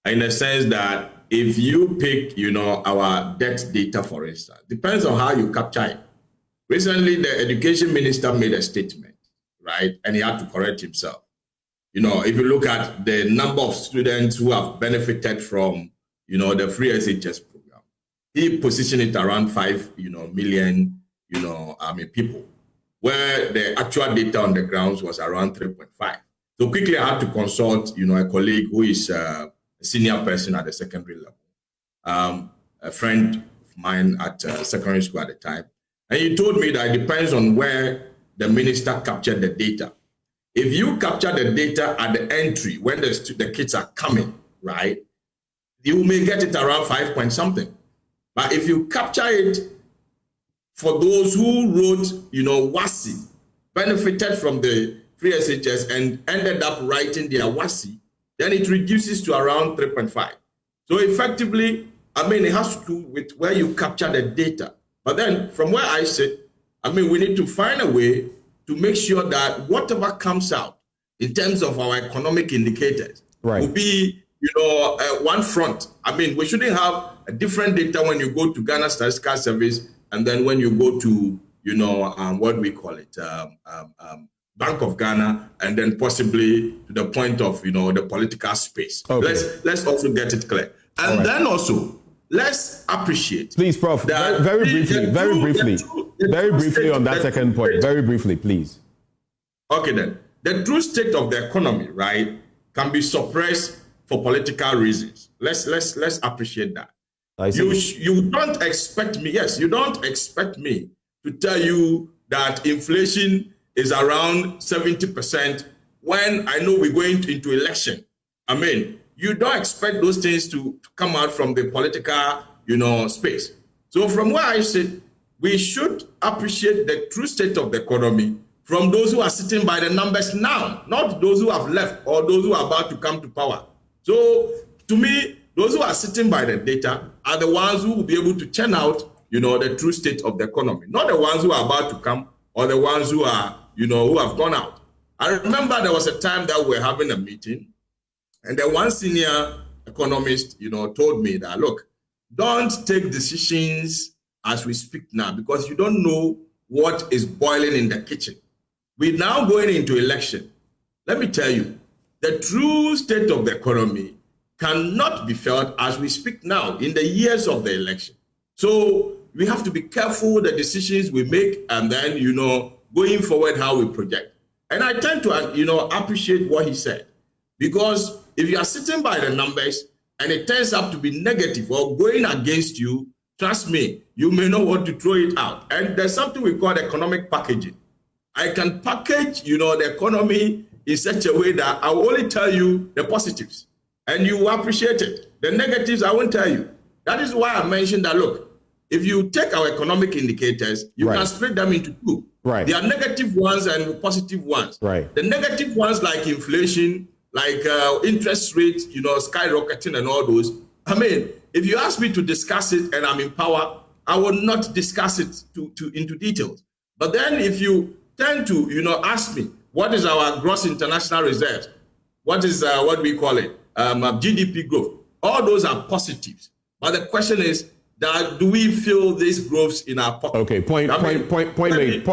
in the sense that if you pick, our debt data, for instance, depends on how you capture it. Recently, the education minister made a statement, right? And he had to correct himself. If you look at the number of students who have benefited from, the free SHS program, he positioned it around 5, million, people, where the actual data on the grounds was around 3.5. So quickly, I had to consult, a colleague who is a senior person at the secondary level, a friend of mine at secondary school at the time. And he told me that it depends on where the minister captured the data. If you capture the data at the entry, when the kids are coming, right, you may get it around 5 point something. But if you capture it for those who wrote, WASI, benefited from the free SHS and ended up writing their WASI, then it reduces to around 3.5. So effectively, it has to do with where you capture the data. But then from where I sit, we need to find a way to make sure that whatever comes out in terms of our economic indicators will be, one front. We shouldn't have a different data when you go to Ghana Statistical Service and then when you go to, what we call it, Bank of Ghana, and then possibly to the point of, the political space. Okay. Let's also get it clear. And then also, let's appreciate. Please, Prof, very briefly on that second point. Very briefly, please. Okay, then. The true state of the economy, right, can be suppressed for political reasons. Let's appreciate that. You don't expect me, you don't expect me to tell you that inflation is around 70% when I know we're going into election. You don't expect those things to come out from the political, space. So from where I sit, we should appreciate the true state of the economy from those who are sitting by the numbers now, not those who have left or those who are about to come to power. So to me, those who are sitting by the data are the ones who will be able to churn out, the true state of the economy, not the ones who are about to come or the ones who are, who have gone out. I remember there was a time that we were having a meeting, and then one senior economist, told me that, look, don't take decisions as we speak now because you don't know what is boiling in the kitchen. We're now going into election. Let me tell you, the true state of the economy cannot be felt as we speak now in the years of the election. So we have to be careful with the decisions we make and then, going forward, how we project. And I tend to, appreciate what he said, because if you are sitting by the numbers and it turns out to be negative or going against you, trust me, you may not want to throw it out. And there's something we call economic packaging. I can package, the economy in such a way that I will only tell you the positives and you will appreciate it. The negatives, I won't tell you. That is why I mentioned that, look, if you take our economic indicators, you can split them into two. Right. There are negative ones and positive ones. Right. The negative ones like inflation, like interest rates, skyrocketing and all those. If you ask me to discuss it and I'm in power, I will not discuss it into details. But then if you tend to, ask me, what is our gross international reserves? What is, what we call it, GDP growth? All those are positives. But the question is, do we feel these growths in our pocket? Okay, point made.